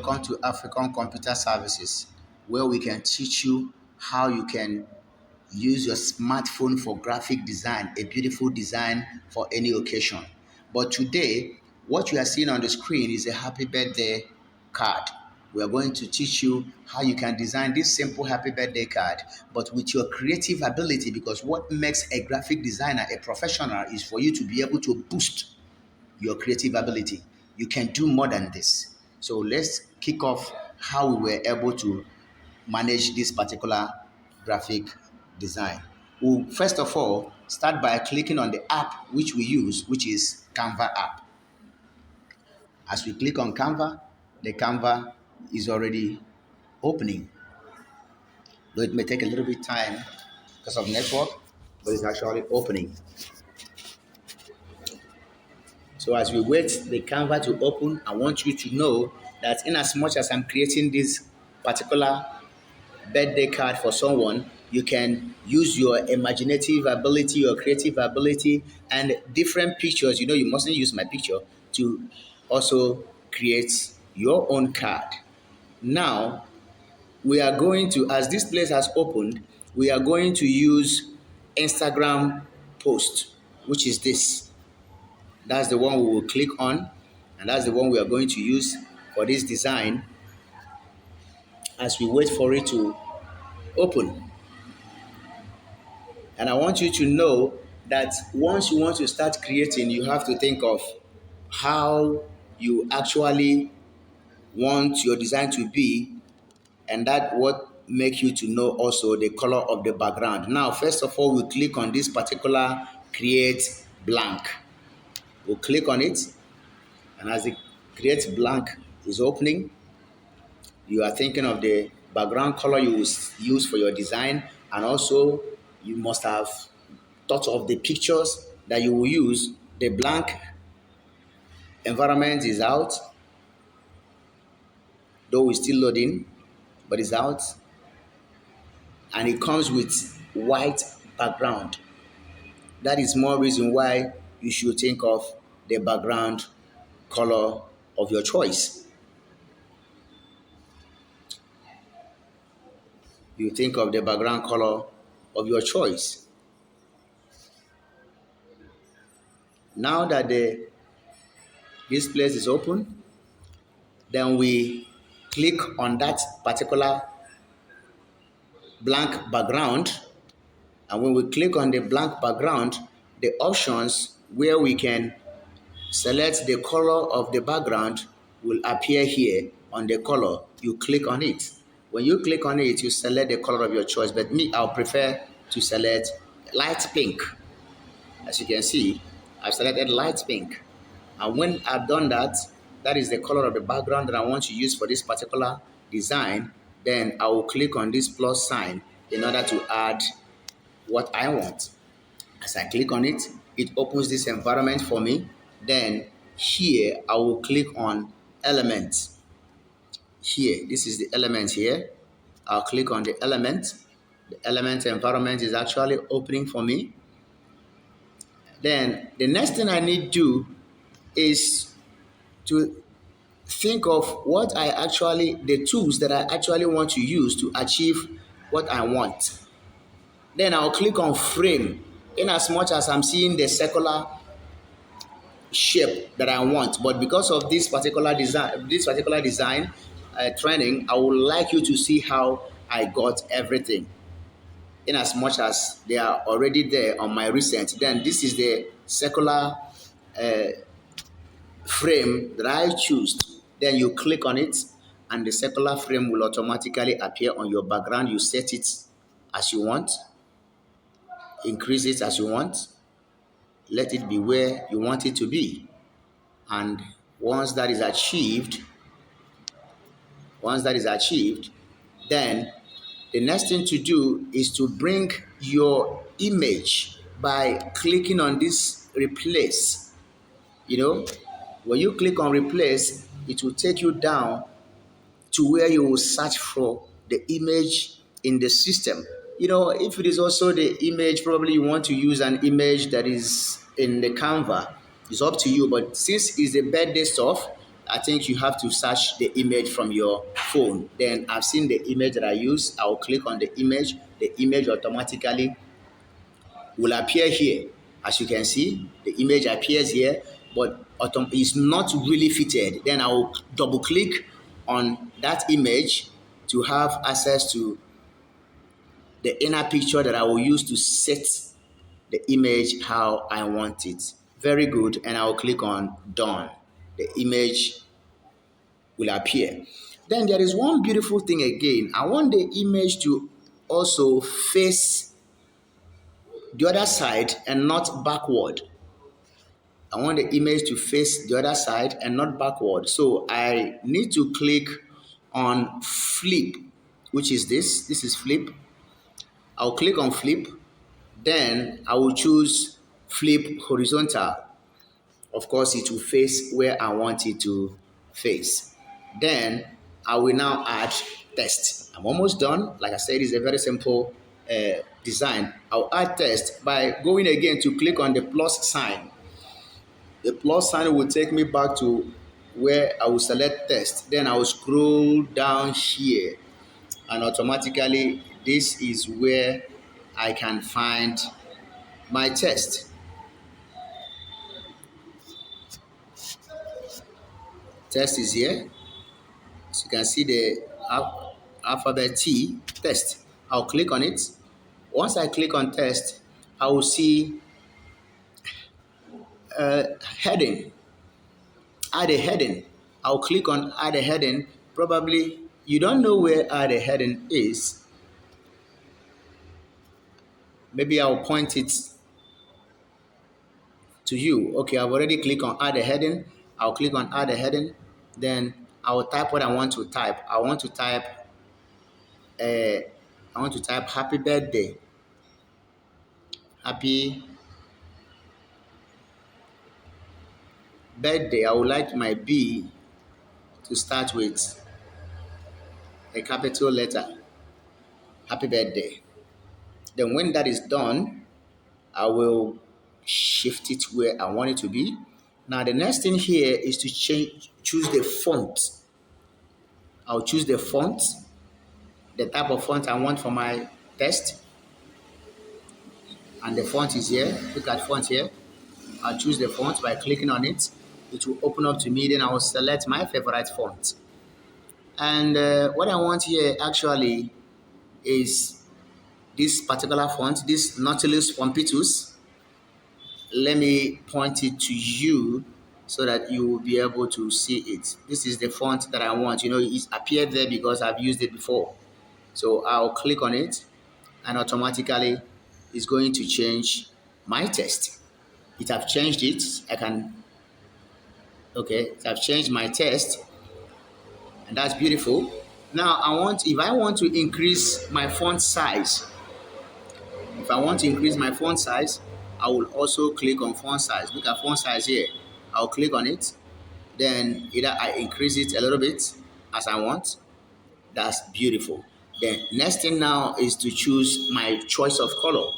welcome to African Computer Services, where we can teach you how you can use your smartphone for graphic design, a beautiful design for any occasion. But today, what you are seeing on the screen is a happy birthday card. We are going to teach you how you can design this simple happy birthday card, but with your creative ability, because what makes a graphic designer a professional is for you to be able to boost your creative ability. You can do more than this. So let's kick off how we were able to manage this particular graphic design. We'll first of all start by clicking on the app which we use, which is Canva app. As we click on Canva, the Canva is already opening. Though it may take a little bit time because of network, but it's actually opening. So as we wait the Canva to open, I want you to know that in as much as I'm creating this particular birthday card for someone, you can use your imaginative ability, your creative ability, and different pictures. You know, you mustn't use my picture to also create your own card. Now, we are going to, as this place has opened, we are going to use Instagram post, which is this. That's the one we will click on, and that's the one we are going to use for this design as we wait for it to open. And I want you to know that once you want to start creating, you have to think of how you actually want your design to be, and that what make you to know also the color of the background. Now, first of all, we click on this particular create blank. We'll click on it, and as the create blank is opening, you are thinking of the background color you will use for your design, and also you must have thought of the pictures that you will use. The blank environment is out, though it's still loading, but it's out, and it comes with white background. That is more reason why you should think of the background color of your choice. You think of the background color of your choice. Now that this place is open, then we click on that particular blank background, and when we click on the blank background, the options where we can select the color of the background will appear here on the color. You click on it. When you click on it, you select the color of your choice, but me, I'll prefer to select light pink. As you can see, I've selected light pink. And when I've done that, that is the color of the background that I want to use for this particular design. Then I will click on this plus sign in order to add what I want. As I click on it, it opens this environment for me. Then here, I will click on elements. Here, this is the element here. I'll click on the element. The element environment is actually opening for me. Then the next thing I need to do is to think of the tools that I actually want to use to achieve what I want. Then I'll click on frame, in as much as I'm seeing the circular shape that I want. But because of this particular design training, I would like you to see how I got everything. In as much as they are already there on my recent, then this is the circular frame that I choose. Then you click on it, and the circular frame will automatically appear on your background. You set it as you want, increase it as you want, let it be where you want it to be. And once that is achieved, then the next thing to do is to bring your image by clicking on this replace. You know, when you click on replace, it will take you down to where you will search for the image in the system. You know, if it is also the image, probably you want to use an image that is in the Canva. It's up to you. But since it's the birthday stuff, I think you have to search the image from your phone. Then I've seen the image that I use. I'll click on the image. The image automatically will appear here. As you can see, the image appears here, but it's not really fitted. Then I will double click on that image to have access to the inner picture that I will use to set the image how I want it. Very good. And I'll click on done. The image will appear. Then there is one beautiful thing again. I want the image to also face the other side and not backward. I want the image to face the other side and not backward. So I need to click on flip, which is this. This is flip. I'll click on flip. Then I will choose flip horizontal. Of course, it will face where I want it to face. Then I will now add text. I'm almost done. Like I said, it's a very simple design. I'll add text by going again to click on the plus sign. The plus sign will take me back to where I will select text. Then I will scroll down here, and automatically this is where I can find my text. Text is here. So you can see the alphabet T, text. I'll click on it. Once I click on text, I will see heading. Add a heading. I'll click on add a heading. Probably you don't know where add a heading is. Maybe I'll point it to you. Okay, I've already clicked on add a heading. I'll click on add a heading. Then I will type what I want to type. I want to type happy birthday. Happy birthday. I would like my B to start with a capital letter. Happy birthday. Then when that is done, I will shift it where I want it to be. Now the next thing here is to choose the font. I'll choose the font, the type of font I want for my text. And the font is here. Look at font here. I'll choose the font by clicking on it. It will open up to me. Then I will select my favorite font. And what I want here actually is this particular font, this Nautilus Pompitus. Let me point it to you so that you will be able to see it. This is the font that I want. You know, it's appeared there because I've used it before. So I'll click on it and automatically it's going to change my text. It have changed it. I've changed my text, and that's beautiful. Now if I want to increase my font size, I will also click on font size. Look at font size here. I'll click on it. Then either I increase it a little bit as I want. That's beautiful. Then next thing now is to choose my choice of color.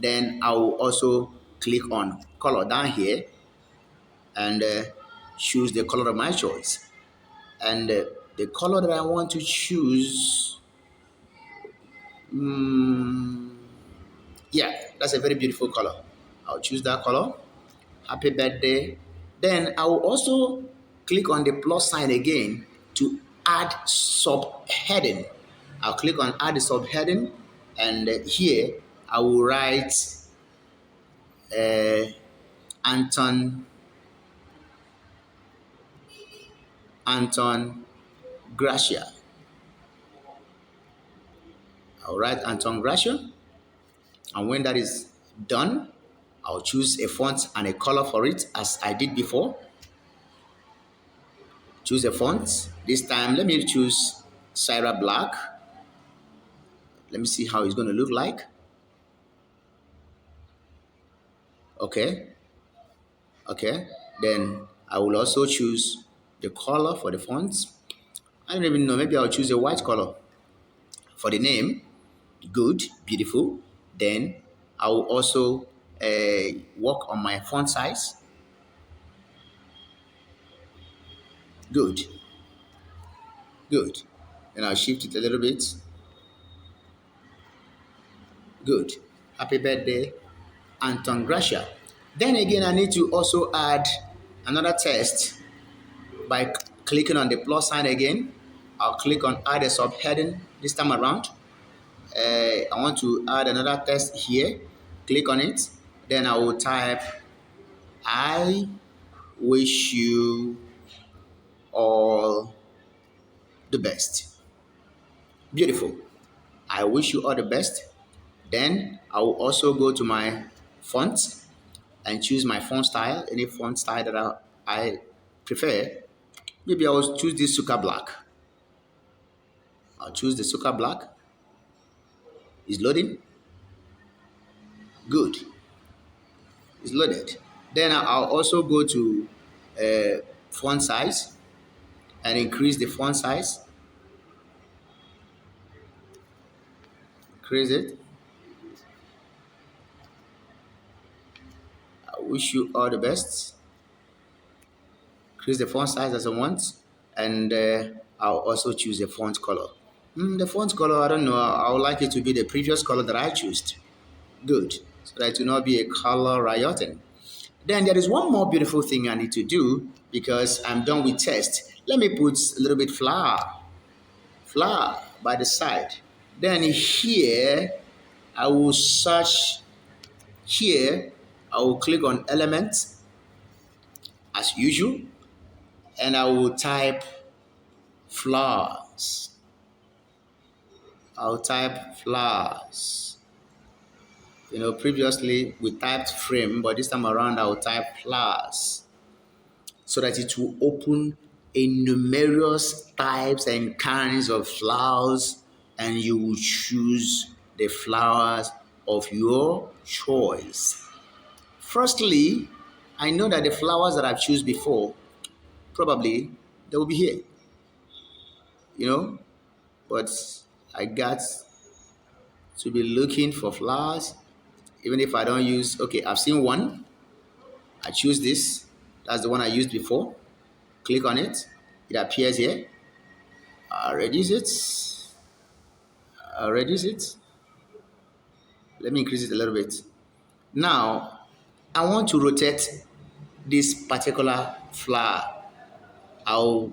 Then I will also click on color down here and choose the color of my choice. And the color that I want to choose, yeah, that's a very beautiful color. I'll choose that color. Happy birthday. Then I will also click on the plus sign again to add subheading. I'll click on add the subheading, and here I will write Anton Gracia. I'll write Anton Gracia, and when that is done, I'll choose a font and a color for it as I did before. Choose a font. This time, let me choose Sierra Black. Let me see how it's going to look like. Okay. Then I will also choose the color for the fonts. I don't even know. Maybe I'll choose a white color for the name. Good, beautiful. Then I will also work on my font size. Good, good. Then I'll shift it a little bit. Good. Happy birthday, Anton Gracia. Then again, I need to also add another text by clicking on the plus sign again. I'll click on add a subheading this time around. I want to add another text here. Click on it. Then I will type, I wish you all the best. Beautiful. I wish you all the best. Then I will also go to my font and choose my font style, any font style that I prefer. Maybe I will choose this Suka Black. I'll choose the Suka Black. It's loading. Good. It's loaded. Then I'll also go to font size and increase the font size. Increase it. I wish you all the best. Increase the font size as I want. And I'll also choose the font color. The font color, I don't know. I would like it to be the previous color that I chose. Good. So that it will not be a color rioting. Then there is one more beautiful thing I need to do because I'm done with text. Let me put a little bit flower by the side. Then here, I will search here. I will click on elements as usual, and I will type flowers. I'll type flowers. Previously we typed frame, but this time around I will type flowers so that it will open a numerous types and kinds of flowers, and you will choose the flowers of your choice. Firstly, I know that the flowers that I've chosen before, probably they will be here, but I got to be looking for flowers, even if I don't use, okay, I've seen one, I choose this, that's the one I used before, click on it, it appears here, I'll reduce it, let me increase it a little bit. Now, I want to rotate this particular flower. I'll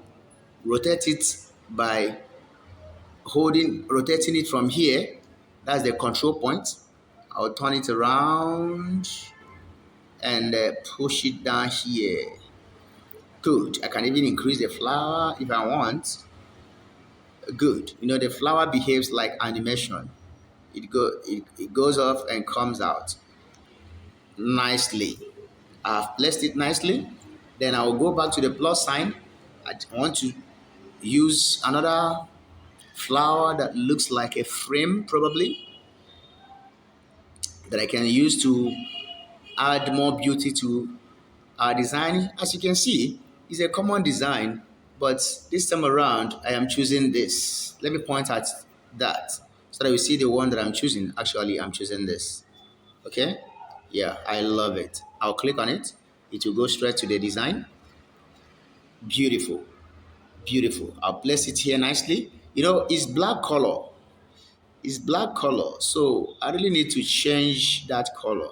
rotate it by rotating it from here. That's the control point. I'll turn it around and push it down here. Good. I can even increase the flower if I want. Good. The flower behaves like animation. It goes off and comes out nicely. I've placed it nicely. Then I will go back to the plus sign. I want to use another flower that looks like a frame, probably, that I can use to add more beauty to our design. As you can see, it's a common design, but this time around I am choosing this. Let me point at that so that you see the one that I'm choosing. Actually, I'm choosing this. Okay? Yeah, I love it. I'll click on it. It will go straight to the design. Beautiful. Beautiful. I'll place it here nicely. It's black color. It's black color. So I really need to change that color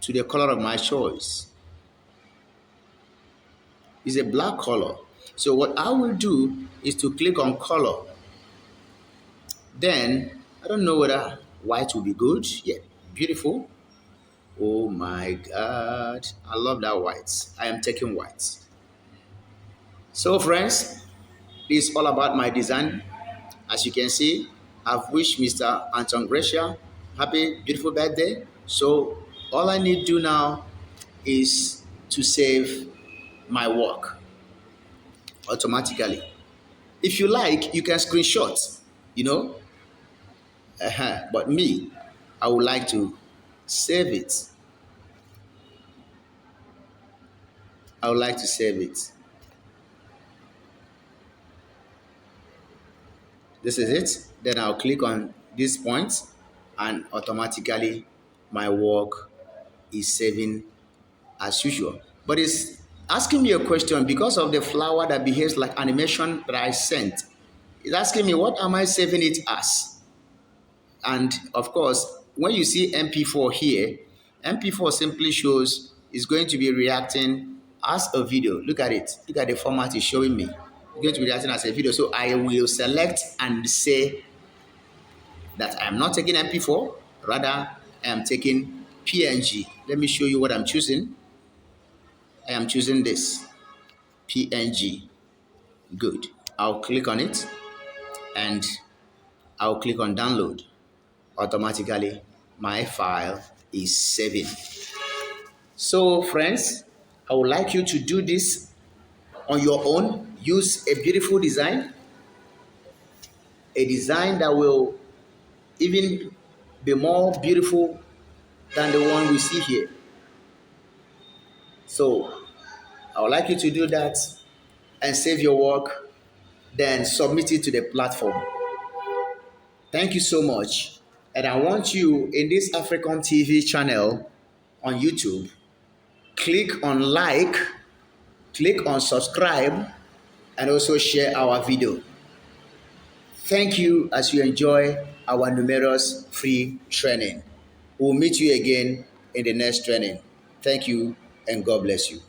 to the color of my choice. It's a black color. So what I will do is to click on color. Then, I don't know whether white will be good. Yeah, beautiful. Oh my God. I love that white. I am taking white. So friends, this is all about my design. As you can see, I've wished Mr. Anton Gracia happy, beautiful birthday. So all I need to do now is to save my work automatically. If you like, you can screenshot, but me, I would like to save it. I would like to save it. This is it. Then I'll click on these points and automatically my work is saving as usual. But it's asking me a question because of the flower that behaves like animation that I sent. It's asking me, what am I saving it as? And of course, when you see MP4 here, MP4 simply shows it's going to be reacting as a video. Look at it. Look at the format it's showing me. It's going to be reacting as a video. So I will select and say that I am not taking MP4, rather I am taking PNG. Let me show you what I'm choosing. I am choosing this, PNG. Good. I'll click on it and I'll click on download. Automatically, my file is saving. So, friends, I would like you to do this on your own. Use a beautiful design, a design that will even be more beautiful than the one we see here. So, I would like you to do that and save your work, then submit it to the platform. Thank you so much. And I want you in this African TV channel on YouTube, click on like, click on subscribe, and also share our video. Thank you as you enjoy our numerous free training. We'll meet you again in the next training. Thank you and God bless you.